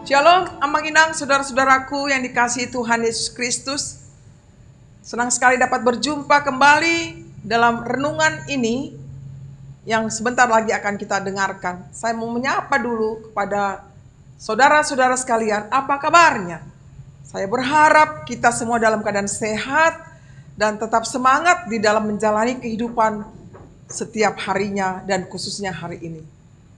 Shalom, Amanginang, saudara-saudaraku yang dikasihi Tuhan Yesus Kristus. Senang sekali dapat berjumpa kembali dalam renungan ini yang sebentar lagi akan kita dengarkan. Saya mau menyapa dulu kepada saudara-saudara sekalian, apa kabarnya? Saya berharap kita semua dalam keadaan sehat dan tetap semangat di dalam menjalani kehidupan setiap harinya dan khususnya hari ini.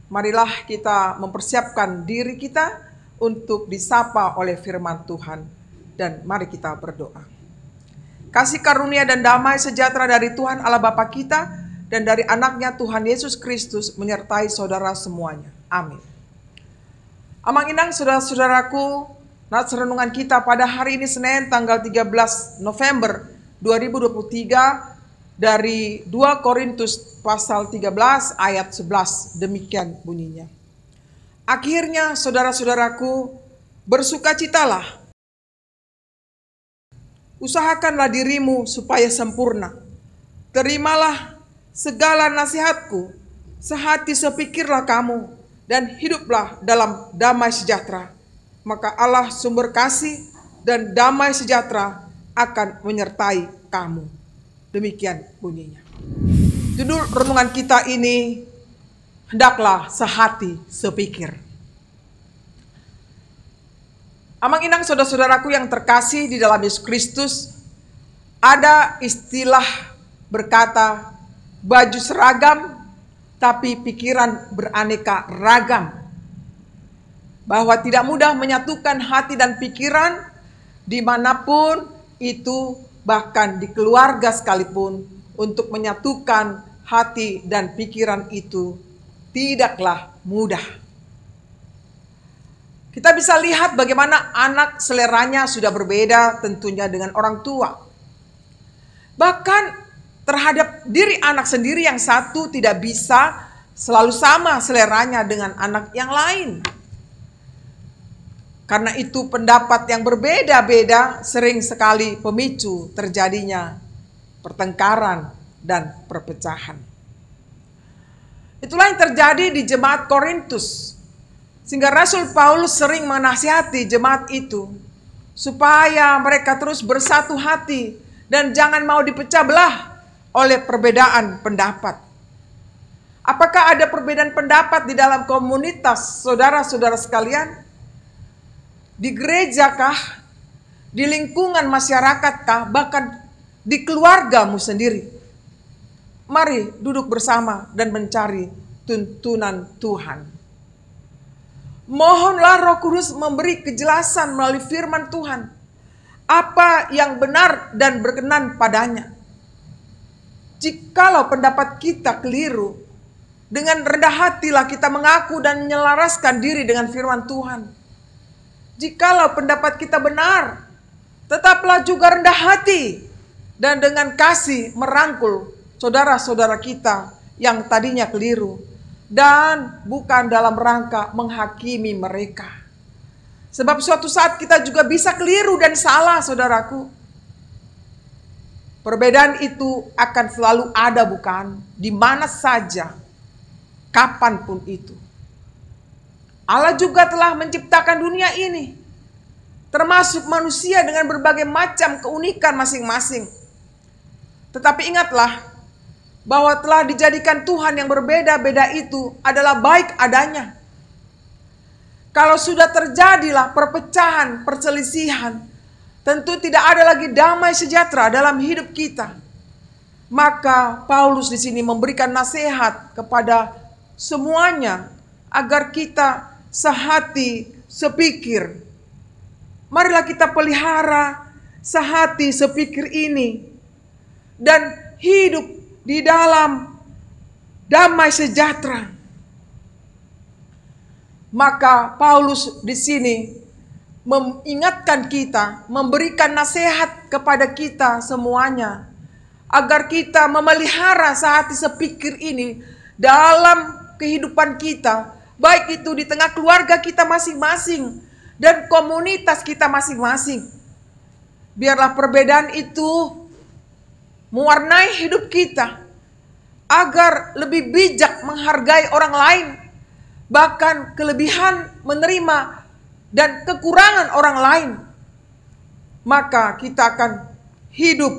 Marilah kita mempersiapkan diri kita untuk disapa oleh firman Tuhan, dan mari kita berdoa. Kasih karunia dan damai sejahtera dari Tuhan Allah Bapa kita dan dari anaknya Tuhan Yesus Kristus menyertai saudara semuanya. Amin. Amanginang, saudara-saudaraku, nats renungan kita pada hari ini Senin tanggal 13 November 2023 dari 2 Korintus pasal 13 ayat 11, demikian bunyinya. Akhirnya saudara-saudaraku, bersukacitalah. Usahakanlah dirimu supaya sempurna. Terimalah segala nasihatku, sehati sepikirlah kamu, dan hiduplah dalam damai sejahtera. Maka Allah sumber kasih dan damai sejahtera akan menyertai kamu. Demikian bunyinya. Judul renungan kita ini, hendaklah sehati sepikir. Amanginang, saudara-saudaraku yang terkasih di dalam Yesus Kristus, ada istilah berkata baju seragam tapi pikiran beraneka ragam. Bahwa tidak mudah menyatukan hati dan pikiran dimanapun itu, bahkan di keluarga sekalipun, untuk menyatukan hati dan pikiran itu tidaklah mudah. Kita bisa lihat bagaimana anak seleranya sudah berbeda tentunya dengan orang tua. Bahkan terhadap diri anak sendiri yang satu tidak bisa selalu sama seleranya dengan anak yang lain. Karena itu pendapat yang berbeda-beda sering sekali pemicu terjadinya pertengkaran dan perpecahan. Itulah yang terjadi di jemaat Korintus. Sehingga Rasul Paulus sering menasihati jemaat itu supaya mereka terus bersatu hati dan jangan mau dipecah belah oleh perbedaan pendapat. Apakah ada perbedaan pendapat di dalam komunitas saudara-saudara sekalian? Di gerejakah? Di lingkungan masyarakatkah? Bahkan di keluargamu sendiri? Mari duduk bersama dan mencari tuntunan Tuhan. Mohonlah Roh Kudus memberi kejelasan melalui firman Tuhan. Apa yang benar dan berkenan padanya. Jikalau pendapat kita keliru, dengan rendah hatilah kita mengaku dan menyelaraskan diri dengan firman Tuhan. Jikalau pendapat kita benar, tetaplah juga rendah hati dan dengan kasih merangkul saudara-saudara kita yang tadinya keliru, dan bukan dalam rangka menghakimi mereka. Sebab suatu saat kita juga bisa keliru dan salah, saudaraku. Perbedaan itu akan selalu ada, bukan? Di mana saja, kapanpun itu. Allah juga telah menciptakan dunia ini, termasuk manusia dengan berbagai macam keunikan masing-masing. Tetapi ingatlah, bahwa telah dijadikan Tuhan yang berbeda-beda itu adalah baik adanya. Kalau sudah terjadilah perpecahan, perselisihan, tentu tidak ada lagi damai sejahtera dalam hidup kita. Maka Paulus di sini memberikan nasihat kepada semuanya agar kita sehati sepikir. Marilah kita pelihara sehati sepikir ini dan hidup di dalam damai sejahtera. Maka Paulus di sini mengingatkan kita, memberikan nasihat kepada kita semuanya, agar kita memelihara sehati sepikir ini dalam kehidupan kita, baik itu di tengah keluarga kita masing-masing dan komunitas kita masing-masing. Biarlah perbedaan itu mewarnai hidup kita agar lebih bijak menghargai orang lain, bahkan kelebihan menerima dan kekurangan orang lain, maka kita akan hidup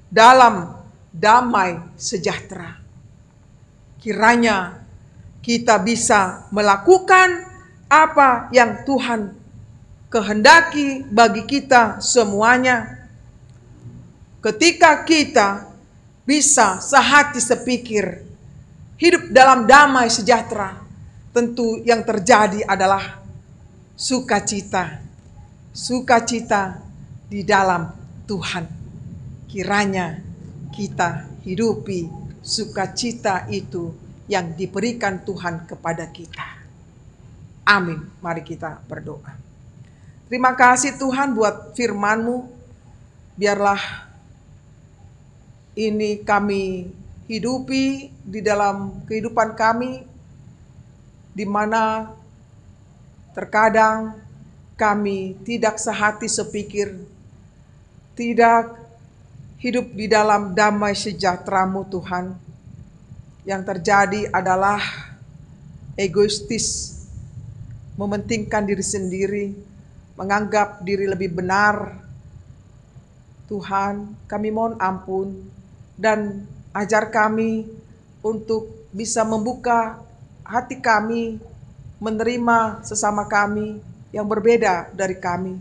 dalam damai sejahtera. Kiranya kita bisa melakukan apa yang Tuhan kehendaki bagi kita semuanya. Ketika kita bisa sehati sepikir, hidup dalam damai sejahtera, tentu yang terjadi adalah sukacita. Sukacita di dalam Tuhan. Kiranya kita hidupi sukacita itu yang diberikan Tuhan kepada kita. Amin. Mari kita berdoa. Terima kasih Tuhan buat firman-Mu. Biarlah ini kami hidupi di dalam kehidupan kami, di mana terkadang kami tidak sehati sepikir, tidak hidup di dalam damai sejahtera-Mu Tuhan. Yang terjadi adalah egoistis, mementingkan diri sendiri, menganggap diri lebih benar. Tuhan, kami mohon ampun dan ajar kami untuk bisa membuka hati kami, menerima sesama kami yang berbeda dari kami.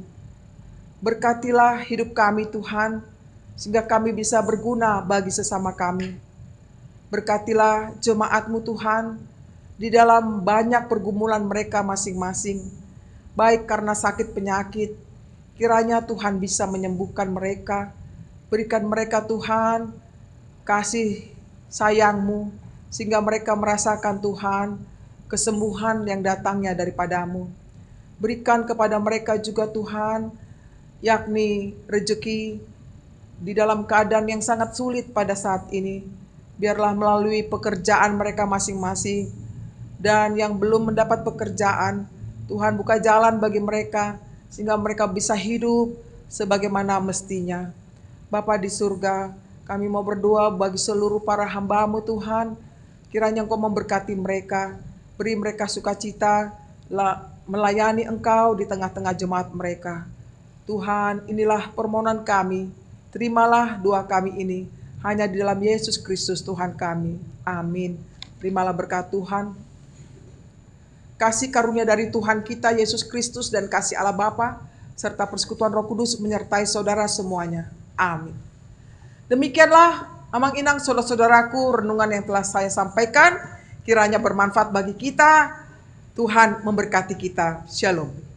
Berkatilah hidup kami Tuhan, sehingga kami bisa berguna bagi sesama kami. Berkatilah jemaat-Mu Tuhan, di dalam banyak pergumulan mereka masing-masing, baik karena sakit penyakit, kiranya Tuhan bisa menyembuhkan mereka. Berikan mereka Tuhan kasih sayang-Mu, sehingga mereka merasakan Tuhan kesembuhan yang datangnya daripada-Mu. Berikan kepada mereka juga Tuhan, yakni rezeki di dalam keadaan yang sangat sulit pada saat ini. Biarlah melalui pekerjaan mereka masing-masing, dan yang belum mendapat pekerjaan, Tuhan buka jalan bagi mereka, sehingga mereka bisa hidup sebagaimana mestinya. Bapa di surga, kami mau berdoa bagi seluruh para hamba-Mu Tuhan, kiranya Engkau memberkati mereka, beri mereka sukacita, melayani Engkau di tengah-tengah jemaat mereka. Tuhan, inilah permohonan kami, terimalah doa kami ini, hanya di dalam Yesus Kristus Tuhan kami. Amin. Terimalah berkat Tuhan. Kasih karunia dari Tuhan kita Yesus Kristus dan kasih Allah Bapa serta persekutuan Roh Kudus menyertai saudara semuanya. Amin. Demikianlah Amang Inang saudara-saudaraku, renungan yang telah saya sampaikan kiranya bermanfaat bagi kita. Tuhan memberkati kita. Shalom.